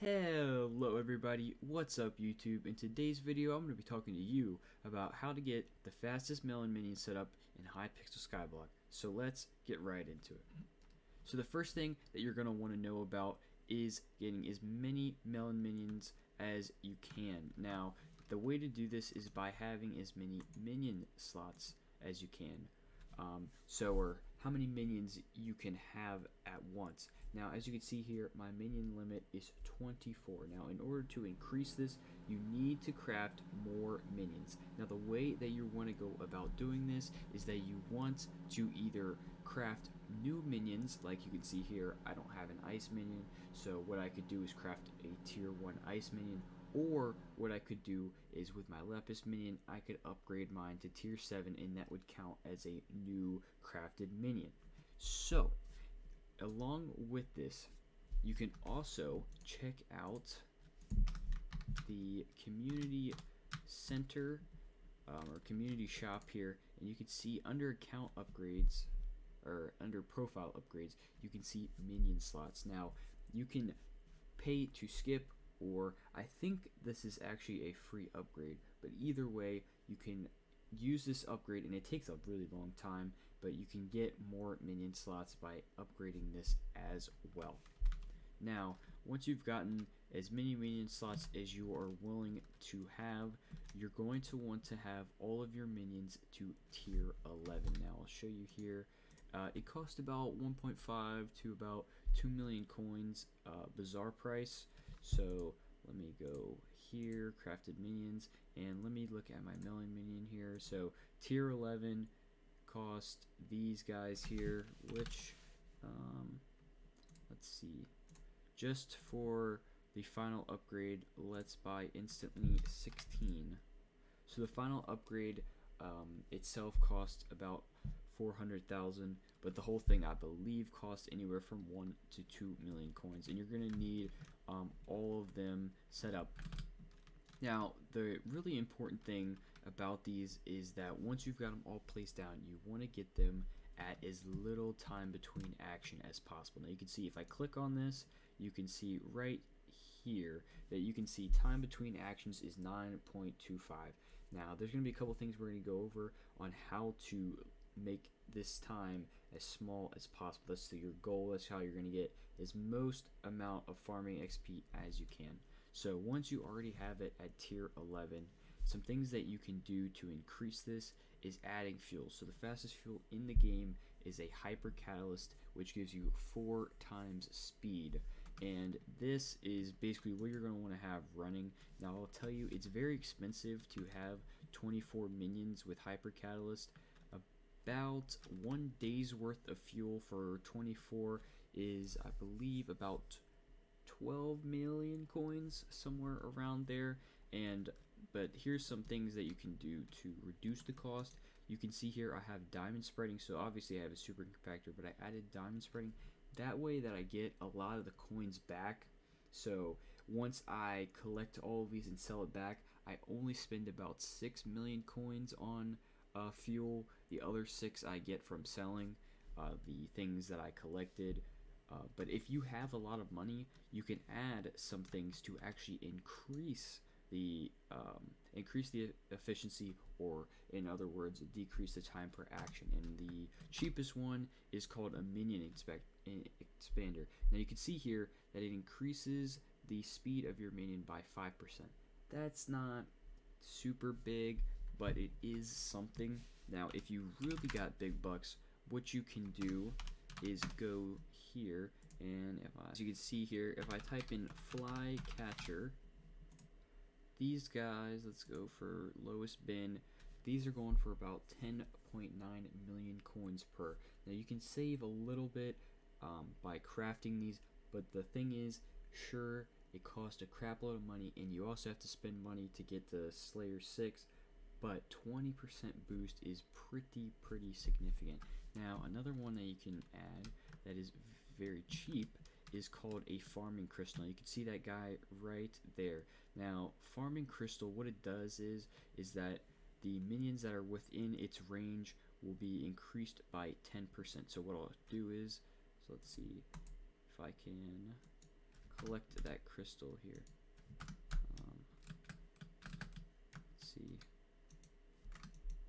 Hello everybody, what's up YouTube? In today's video I'm going to be talking to you about how to get the fastest melon minion set up in Hypixel Skyblock. So let's get right into it. So the first thing that you're going to want to know about is getting as many melon minions as you can. Now the way to do this is by having as many minion slots as you can. Or how many minions you can have at once. Now as you can see here, my minion limit is 24. Now in order to increase this, you need to craft more minions. Now the way that you want to go about doing this is that you want to either craft new minions, like you can see here. I don't have an ice minion, so what I could do is craft a tier 1 ice minion, or what I could do is with my Lepus minion, I could upgrade mine to tier 7 and that would count as a new crafted minion. So, along with this, you can also check out the community center or community shop here, and you can see under account upgrades or under profile upgrades, you can see minion slots. Now, you can pay to skip, or I think this is actually a free upgrade, but either way you can use this upgrade, and it takes a really long time, but you can get more minion slots by upgrading this as well. Now once you've gotten as many minion slots as you are willing to have, you're going to want to have all of your minions to tier 11. Now I'll show you here. It costs about 1.5 to about 2 million coins, bizarre price. So let me go here, crafted minions, and let me look at my melon minion here. So tier 11 cost these guys here, which let's see, just for the final upgrade, let's buy instantly 16. So the final upgrade itself cost about 400,000, but the whole thing I believe costs anywhere from 1 to 2 million coins, and you're gonna need all of them set up. Now the really important thing about these is that once you've got them all placed down, you want to get them at as little time between action as possible. Now you can see if I click on this, you can see right here that you can see time between actions is 9.25. Now there's going to be a couple things we're going to go over on how to make this time as small as possible. That's your goal. That's how you're going to get as most amount of farming XP as you can. So once you already have it at tier 11, some things that you can do to increase this is adding fuel. So the fastest fuel in the game is a hyper catalyst, which gives you 4 times speed, and this is basically what you're going to want to have running. Now I'll tell you, it's very expensive to have 24 minions with hyper catalyst. About 1 day's worth of fuel for 24 is, I believe, about 12 million coins, somewhere around there. But here's some things that you can do to reduce the cost. You can see here I have diamond spreading, so obviously I have a super compactor, but I added diamond spreading that way that I get a lot of the coins back. So once I collect all of these and sell it back, I only spend about 6 million coins on fuel. The other 6 I get from selling the things that I collected. But if you have a lot of money, you can add some things to actually increase the efficiency, or in other words, decrease the time per action. And the cheapest one is called a minion expander. Now you can see here that it increases the speed of your minion by 5%. That's not super big, but it is something. Now if you really got big bucks, what you can do is go here, and as you can see here, if I type in fly catcher, these guys, let's go for lowest bin, these are going for about 10.9 million coins per. Now you can save a little bit by crafting these, but the thing is, sure, it costs a crap load of money, and you also have to spend money to get the Slayer 6, but 20% boost is pretty significant. Now another one that you can add that is very cheap is called a farming crystal. You can see that guy right there. Now farming crystal, what it does is that the minions that are within its range will be increased by 10%. So what I'll do is, so let's see if I can collect that crystal here. Let's see.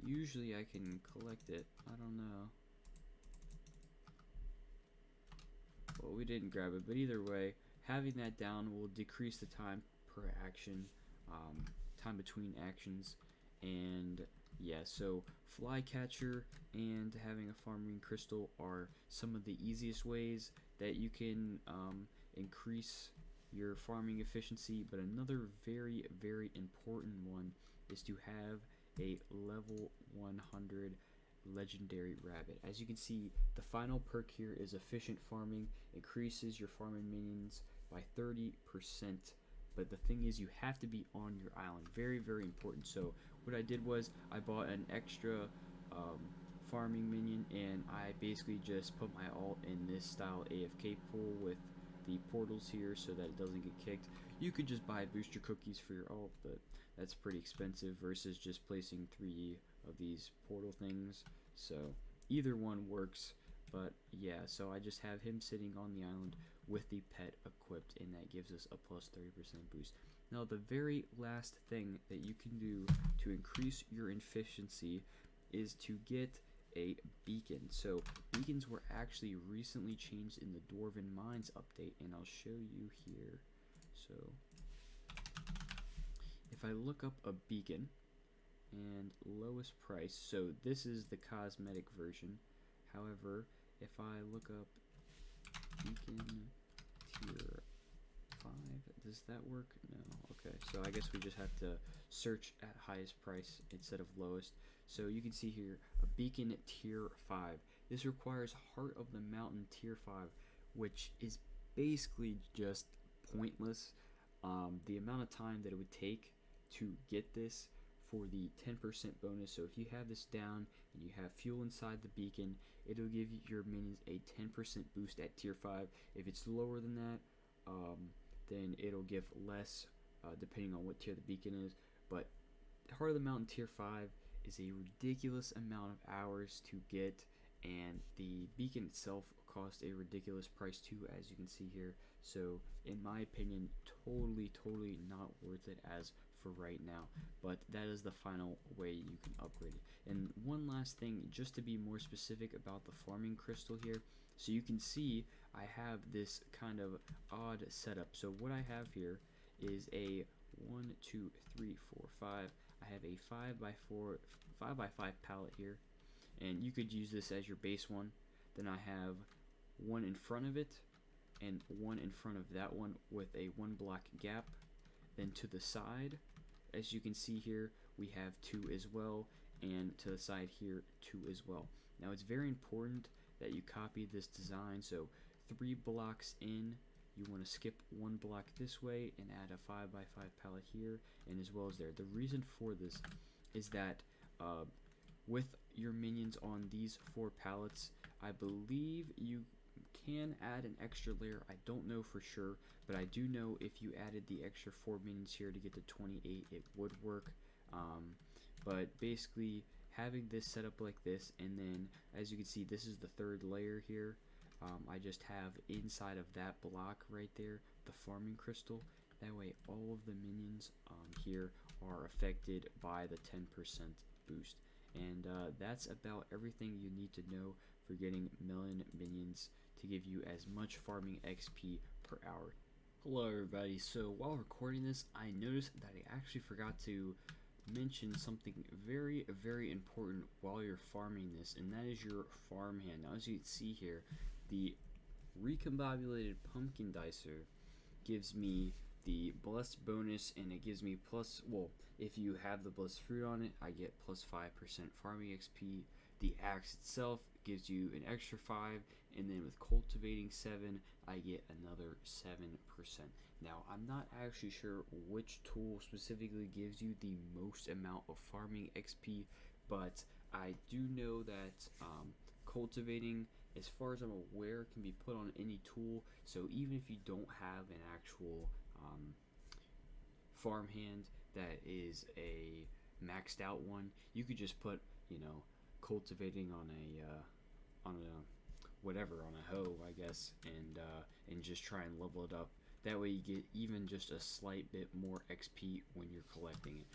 Usually I can collect it. I don't know. Well, we didn't grab it, but either way, having that down will decrease the time per action, time between actions, and yeah, so flycatcher and having a farming crystal are some of the easiest ways that you can increase your farming efficiency. But another very, very important one is to have a level 100 legendary rabbit. As you can see, the final perk here is efficient farming, increases your farming minions by 30%. But the thing is, you have to be on your island. Very, very important. So what I did was I bought an extra farming minion, and I basically just put my ult in this style AFK pool with the portals here so that it doesn't get kicked. You could just buy booster cookies for your ult, but that's pretty expensive versus just placing 3 of these portal things. So either one works, but yeah, so I just have him sitting on the island with the pet equipped, and that gives us a plus 30% boost. Now the very last thing that you can do to increase your efficiency is to get a beacon. So beacons were actually recently changed in the Dwarven Mines update, and I'll show you here. So if I look up a beacon and lowest price, so this is the cosmetic version. However, if I look up beacon tier 5, does that work? No. Okay, so I guess we just have to search at highest price instead of lowest. So you can see here a beacon tier 5. This requires Heart of the Mountain tier 5, which is basically just pointless. The amount of time that it would take to get this for the 10% bonus. So if you have this down and you have fuel inside the beacon, it'll give your minions a 10% boost at tier 5. If it's lower than that, then it'll give less depending on what tier the beacon is. But Heart of the Mountain tier 5 is a ridiculous amount of hours to get, and the beacon itself cost a ridiculous price too, as you can see here. So in my opinion, totally not worth it as for right now, but that is the final way you can upgrade it. And one last thing, just to be more specific about the farming crystal here, so you can see I have this kind of odd setup. So what I have here is a 1, 2, 3, 4, 5. I have a 5 by 5 pallet here, and you could use this as your base one. Then I have one in front of it and one in front of that one with a 1 block gap. Then to the side, as you can see here, we have 2 as well, and to the side here 2 as well. Now it's very important that you copy this design. So 3 blocks in, you want to skip 1 block this way and add a 5 by 5 pallet here, and as well as there. The reason for this is that with your minions on these 4 pallets, I believe you can add an extra layer. I don't know for sure, but I do know if you added the extra 4 minions here to get to 28, it would work. But basically, having this set up like this, and then as you can see, this is the 3rd layer here. I just have inside of that block right there the farming crystal. That way all of the minions here are affected by the 10% boost. And that's about everything you need to know for getting million minions to give you as much farming XP per hour. Hello everybody, so while recording this, I noticed that I actually forgot to mention something very important while you're farming this, and that is your farmhand. Now as you can see here, the recombobulated pumpkin dicer gives me the blessed bonus, and it gives me plus, well, if you have the blessed fruit on it, I get plus 5% farming XP. The axe itself gives you an extra 5, and then with cultivating 7, I get another 7%. Now I'm not actually sure which tool specifically gives you the most amount of farming XP, but I do know that cultivating, as far as I'm aware, can be put on any tool. So even if you don't have an actual farmhand that is a maxed out one, you could just put, you know, cultivating on a whatever, on a hoe, I guess, and just try and level it up That way you get even just a slight bit more XP when you're collecting it.